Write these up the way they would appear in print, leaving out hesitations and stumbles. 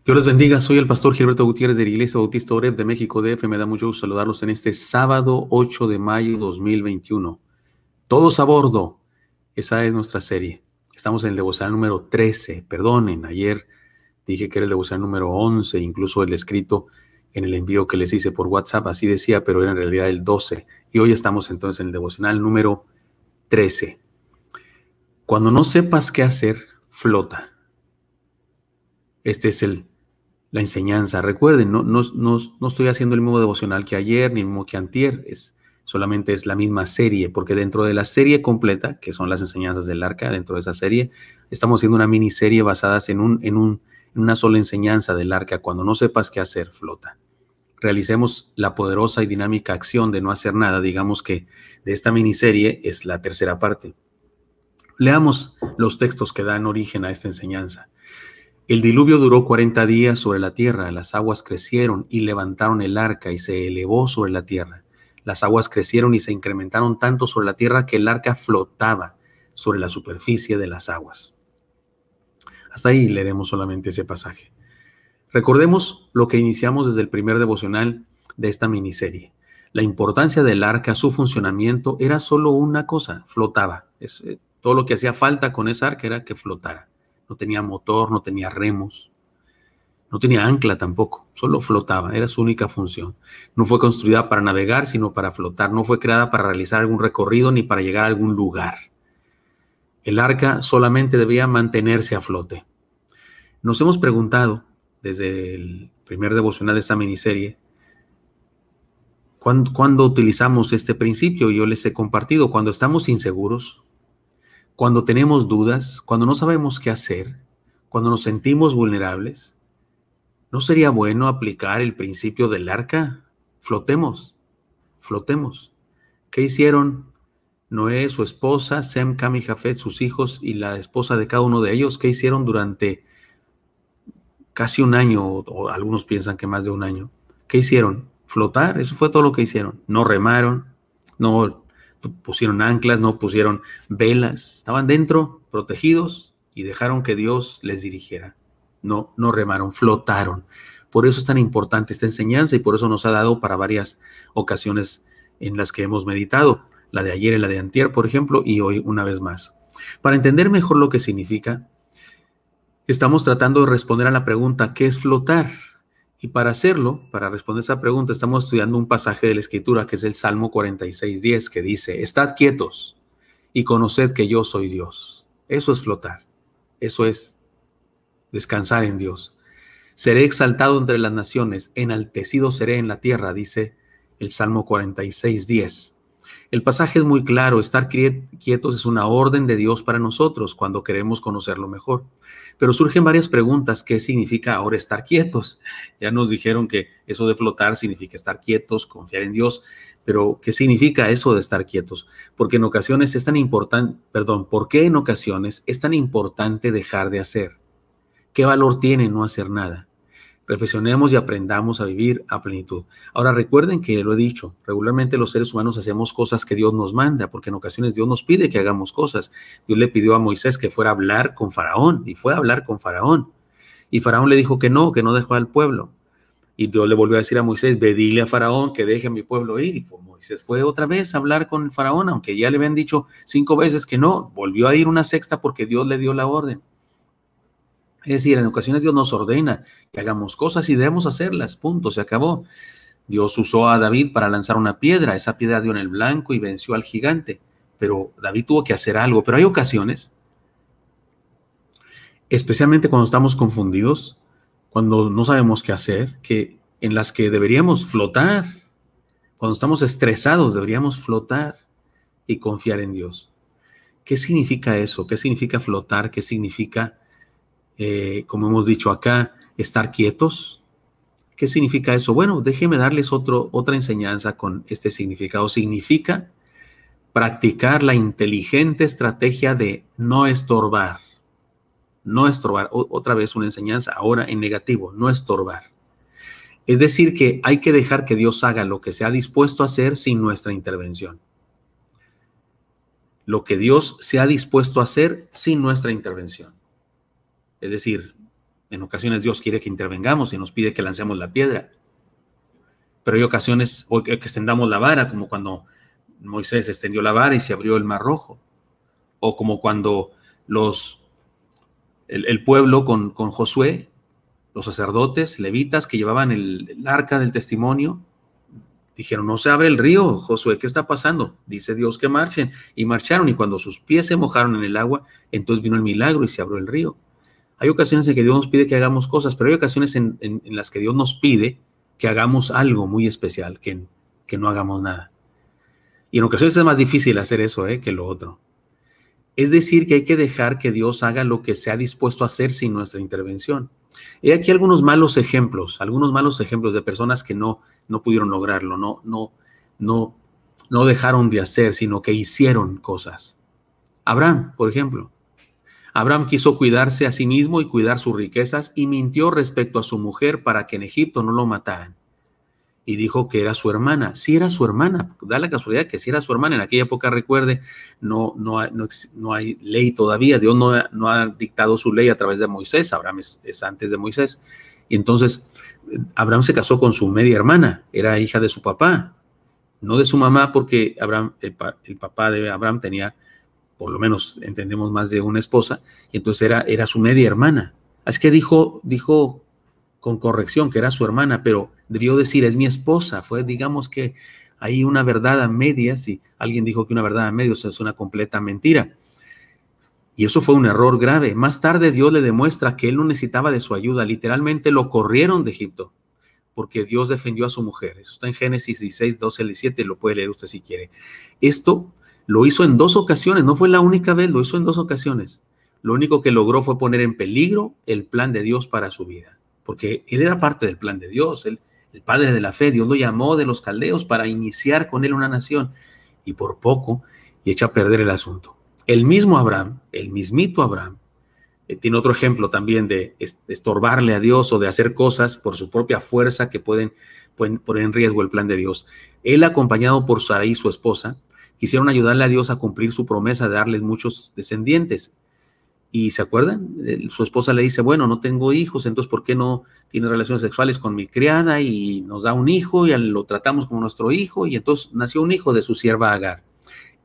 Dios les bendiga, soy el pastor Gilberto Gutiérrez de la Iglesia Bautista Oreb de México DF. Me da mucho gusto saludarlos en este sábado 8 de mayo 2021. Todos a bordo, esa es nuestra serie. Estamos en el devocional número 13, perdonen, ayer dije que era el devocional número 11, incluso el escrito en el envío que les hice por WhatsApp, así decía, pero era en realidad el 12. Y hoy estamos entonces en el devocional número 13. Cuando no sepas qué hacer, flota. Este es la enseñanza. Recuerden, no estoy haciendo el mismo devocional que ayer, ni el mismo que antier, solamente es la misma serie, porque dentro de la serie completa, que son las enseñanzas del arca, dentro de esa serie, estamos haciendo una miniserie basada en una sola enseñanza del arca. Cuando no sepas qué hacer, flota. Realicemos la poderosa y dinámica acción de no hacer nada, digamos que de esta miniserie es la tercera parte. Leamos los textos que dan origen a esta enseñanza. El diluvio duró 40 días sobre la tierra, las aguas crecieron y levantaron el arca y se elevó sobre la tierra. Las aguas crecieron y se incrementaron tanto sobre la tierra que el arca flotaba sobre la superficie de las aguas. Hasta ahí leeremos solamente ese pasaje. Recordemos lo que iniciamos desde el primer devocional de esta miniserie. La importancia del arca, su funcionamiento, era solo una cosa, flotaba. Todo lo que hacía falta con esa arca era que flotara. No tenía motor, no tenía remos, no tenía ancla tampoco, solo flotaba, era su única función. No fue construida para navegar, sino para flotar. No fue creada para realizar algún recorrido ni para llegar a algún lugar. El arca solamente debía mantenerse a flote. Nos hemos preguntado, desde el primer devocional de esta miniserie, ¿cuándo utilizamos este principio? Yo les he compartido, cuando estamos inseguros, cuando tenemos dudas, cuando no sabemos qué hacer, cuando nos sentimos vulnerables. ¿No sería bueno aplicar el principio del arca? Flotemos, flotemos. ¿Qué hicieron Noé, su esposa, Sem, Cam y Jafet, sus hijos, y la esposa de cada uno de ellos? ¿Qué hicieron durante casi un año, o algunos piensan que más de un año? ¿Qué hicieron? Flotar, eso fue todo lo que hicieron. No remaron, no pusieron anclas, no pusieron velas, estaban dentro, protegidos, y dejaron que Dios les dirigiera. No remaron, flotaron. Por eso es tan importante esta enseñanza y por eso nos ha dado para varias ocasiones en las que hemos meditado, la de ayer y la de antier, por ejemplo, y hoy una vez más. Para entender mejor lo que significa, estamos tratando de responder a la pregunta, ¿qué es flotar? Y para hacerlo, para responder esa pregunta, estamos estudiando un pasaje de la Escritura que es el Salmo 46:10, que dice, estad quietos y conoced que yo soy Dios. Eso es flotar, eso es descansar en Dios. Seré exaltado entre las naciones, enaltecido seré en la tierra, dice el Salmo 46:10. El pasaje es muy claro, estar quietos es una orden de Dios para nosotros cuando queremos conocerlo mejor. Pero surgen varias preguntas, ¿qué significa ahora estar quietos? Ya nos dijeron que eso de flotar significa estar quietos, confiar en Dios, pero ¿qué significa eso de estar quietos? Porque en ocasiones es tan importante, ¿por qué en ocasiones es tan importante dejar de hacer? ¿Qué valor tiene no hacer nada? Reflexionemos y aprendamos a vivir a plenitud. Ahora recuerden que lo he dicho, regularmente los seres humanos hacemos cosas que Dios nos manda, porque en ocasiones Dios nos pide que hagamos cosas. Dios le pidió a Moisés que fuera a hablar con Faraón, y fue a hablar con Faraón. Y Faraón le dijo que no dejó al pueblo. Y Dios le volvió a decir a Moisés, ve, dile a Faraón que deje a mi pueblo ir. Y Moisés fue otra vez a hablar con Faraón, aunque ya le habían dicho 5 veces que no. Volvió a ir una sexta porque Dios le dio la orden. Es decir, en ocasiones Dios nos ordena que hagamos cosas y debemos hacerlas, punto, se acabó. Dios usó a David para lanzar una piedra, esa piedra dio en el blanco y venció al gigante, pero David tuvo que hacer algo. Pero hay ocasiones, especialmente cuando estamos confundidos, cuando no sabemos qué hacer, en las que deberíamos flotar. Cuando estamos estresados deberíamos flotar y confiar en Dios. ¿Qué significa eso? ¿Qué significa flotar? ¿Qué significa, como hemos dicho acá, estar quietos? ¿Qué significa eso? Bueno, déjenme darles otra enseñanza con este significado. Significa practicar la inteligente estrategia de no estorbar. No estorbar. Otra vez una enseñanza, ahora en negativo, no estorbar. Es decir, que hay que dejar que Dios haga lo que se ha dispuesto a hacer sin nuestra intervención. lo que Dios se ha dispuesto a hacer sin nuestra intervención. Es decir, en ocasiones Dios quiere que intervengamos y nos pide que lancemos la piedra. Pero hay ocasiones que extendamos la vara, como cuando Moisés extendió la vara y se abrió el Mar Rojo. O como cuando el pueblo con Josué, los sacerdotes, levitas que llevaban el arca del testimonio, dijeron, no se abre el río, Josué, ¿qué está pasando? Dice Dios que marchen. Y marcharon, y cuando sus pies se mojaron en el agua, entonces vino el milagro y se abrió el río. Hay ocasiones en que Dios nos pide que hagamos cosas, pero hay ocasiones en las que Dios nos pide que hagamos algo muy especial, que no hagamos nada. Y en ocasiones es más difícil hacer eso que lo otro. Es decir, que hay que dejar que Dios haga lo que se ha dispuesto a hacer sin nuestra intervención. He aquí algunos malos ejemplos de personas que no pudieron lograrlo, no dejaron de hacer, sino que hicieron cosas. Abraham, por ejemplo. Abraham quiso cuidarse a sí mismo y cuidar sus riquezas y mintió respecto a su mujer para que en Egipto no lo mataran. Y dijo que era su hermana. Sí era su hermana. Da la casualidad que sí era su hermana. En aquella época, recuerde, no hay ley todavía. Dios no ha dictado su ley a través de Moisés. Abraham es antes de Moisés. Y entonces Abraham se casó con su media hermana. Era hija de su papá, no de su mamá, porque el papá de Abraham tenía, por lo menos entendemos, más de una esposa. Y entonces era su media hermana. Así que dijo con corrección que era su hermana, pero debió decir es mi esposa. Fue, digamos, que hay una verdad a medias, y alguien dijo que una verdad a medias es una completa mentira. Y eso fue un error grave. Más tarde Dios le demuestra que él no necesitaba de su ayuda. Literalmente lo corrieron de Egipto porque Dios defendió a su mujer. Eso está en Génesis 16, 12 al 17, lo puede leer usted si quiere. Esto lo hizo en 2 ocasiones, no fue la única vez, lo hizo en 2 ocasiones. Lo único que logró fue poner en peligro el plan de Dios para su vida. Porque él era parte del plan de Dios, el padre de la fe. Dios lo llamó de los caldeos para iniciar con él una nación, y por poco y echa a perder el asunto. El mismo Abraham, el mismito Abraham, tiene otro ejemplo también de estorbarle a Dios o de hacer cosas por su propia fuerza que pueden poner en riesgo el plan de Dios. Él, acompañado por Sarai, su esposa, quisieron ayudarle a Dios a cumplir su promesa de darles muchos descendientes. Y ¿se acuerdan? Su esposa le dice, bueno, no tengo hijos, entonces ¿por qué no tienes relaciones sexuales con mi criada y nos da un hijo y lo tratamos como nuestro hijo? Y entonces nació un hijo de su sierva Agar.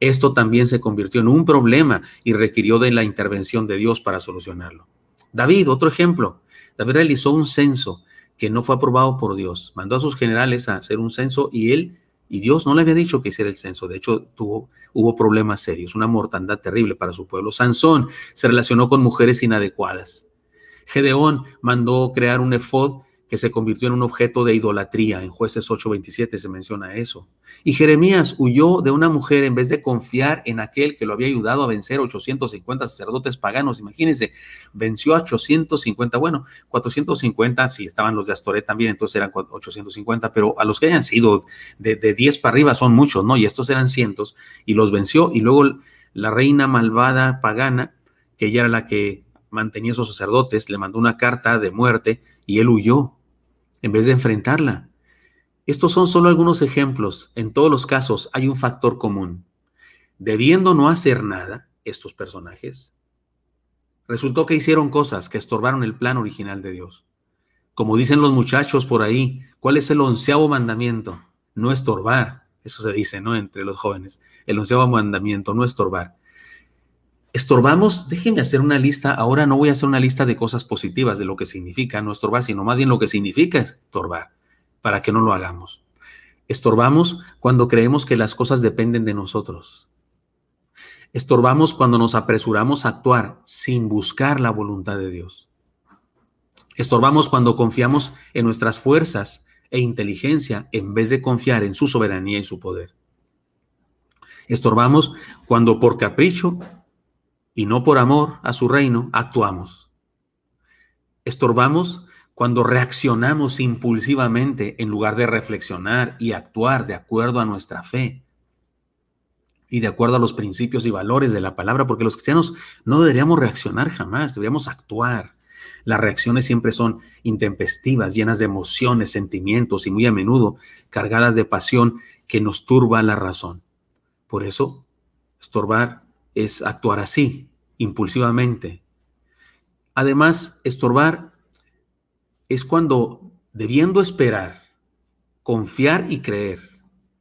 Esto también se convirtió en un problema y requirió de la intervención de Dios para solucionarlo. David, otro ejemplo. David realizó un censo que no fue aprobado por Dios. Mandó a sus generales a hacer un censo y Dios no le había dicho que hiciera el censo. De hecho, hubo problemas serios, una mortandad terrible para su pueblo. Sansón se relacionó con mujeres inadecuadas. Gedeón mandó crear un efod que se convirtió en un objeto de idolatría. En Jueces 8:27 se menciona eso. Y Jeremías huyó de una mujer en vez de confiar en aquel que lo había ayudado a vencer a 850 sacerdotes paganos. Imagínense, venció a 850, bueno, 450, si estaban los de Astoret también, entonces eran 850, pero a los que hayan sido de 10 para arriba son muchos, ¿no? Y estos eran cientos, y los venció. Y luego la reina malvada pagana, que ella era la que mantenía a esos sacerdotes, le mandó una carta de muerte y él huyó en vez de enfrentarla. Estos son solo algunos ejemplos. En todos los casos hay un factor común. Debiendo no hacer nada, estos personajes, resultó que hicieron cosas que estorbaron el plan original de Dios. Como dicen los muchachos por ahí, ¿cuál es el 11º mandamiento? No estorbar. Eso se dice, ¿no? Entre los jóvenes. El 11º mandamiento, no estorbar. Estorbamos, déjeme hacer una lista. Ahora no voy a hacer una lista de cosas positivas de lo que significa no estorbar, sino más bien lo que significa estorbar, para que no lo hagamos. Estorbamos cuando creemos que las cosas dependen de nosotros. Estorbamos cuando nos apresuramos a actuar sin buscar la voluntad de Dios. Estorbamos cuando confiamos en nuestras fuerzas e inteligencia en vez de confiar en su soberanía y su poder. Estorbamos cuando por capricho y no por amor a su reino actuamos. Estorbamos cuando reaccionamos impulsivamente en lugar de reflexionar y actuar de acuerdo a nuestra fe y de acuerdo a los principios y valores de la palabra, porque los cristianos no deberíamos reaccionar jamás, deberíamos actuar. Las reacciones siempre son intempestivas, llenas de emociones, sentimientos y muy a menudo cargadas de pasión que nos turba la razón. Por eso, estorbar es actuar así, impulsivamente. Además, estorbar es cuando, debiendo esperar, confiar y creer,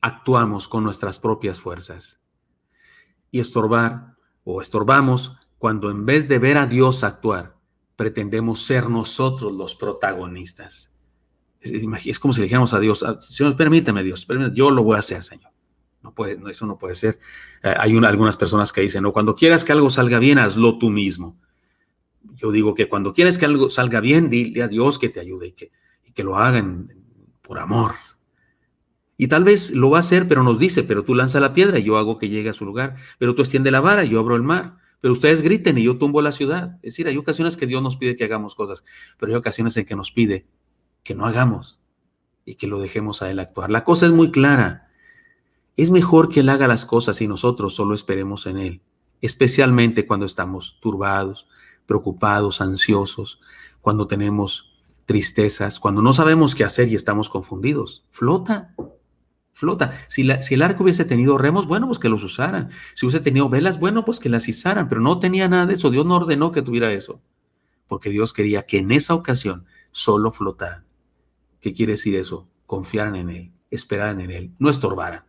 actuamos con nuestras propias fuerzas. Y estorbar o estorbamos cuando en vez de ver a Dios actuar, pretendemos ser nosotros los protagonistas. Es como si le dijéramos a Dios, Señor, permíteme Dios, yo lo voy a hacer, Señor. No puede, eso no puede ser. Hay algunas personas que dicen, no, cuando quieras que algo salga bien, hazlo tú mismo. Yo digo que cuando quieres que algo salga bien, dile a Dios que te ayude y que lo hagan por amor. Y tal vez lo va a hacer, pero nos dice, pero tú lanza la piedra y yo hago que llegue a su lugar. Pero tú extiende la vara y yo abro el mar. Pero ustedes griten y yo tumbo la ciudad. Es decir, hay ocasiones que Dios nos pide que hagamos cosas, pero hay ocasiones en que nos pide que no hagamos y que lo dejemos a Él actuar. La cosa es muy clara. Es mejor que Él haga las cosas y nosotros solo esperemos en Él, especialmente cuando estamos turbados, preocupados, ansiosos, cuando tenemos tristezas, cuando no sabemos qué hacer y estamos confundidos. Flota. Si el arco hubiese tenido remos, bueno, pues que los usaran. Si hubiese tenido velas, bueno, pues que las izaran, pero no tenía nada de eso. Dios no ordenó que tuviera eso, porque Dios quería que en esa ocasión solo flotaran. ¿Qué quiere decir eso? Confiaran en Él, esperaran en Él, no estorbaran.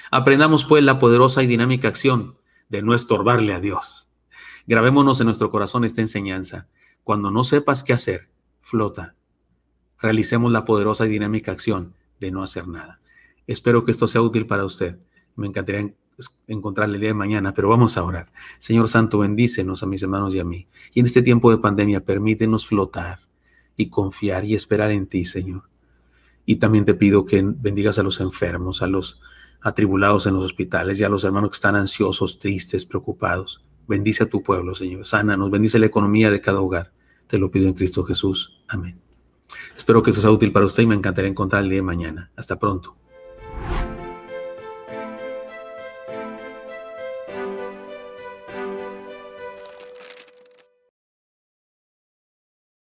Aprendamos pues la poderosa y dinámica acción de no estorbarle a Dios. Grabémonos en nuestro corazón esta enseñanza. Cuando no sepas qué hacer, flota. Realicemos la poderosa y dinámica acción de no hacer nada. Espero que esto sea útil para usted. Me encantaría encontrarle el día de mañana, pero vamos a orar. Señor Santo, bendícenos a mis hermanos y a mí. Y en este tiempo de pandemia, permítenos flotar y confiar y esperar en ti, Señor. Y también te pido que bendigas a los enfermos, a los atribulados en los hospitales y a los hermanos que están ansiosos, tristes, preocupados. Bendice a tu pueblo, Señor. Sánanos, bendice la economía de cada hogar. Te lo pido en Cristo Jesús. Amén. Espero que esto sea útil para usted y me encantaría encontrarle el día de mañana. Hasta pronto.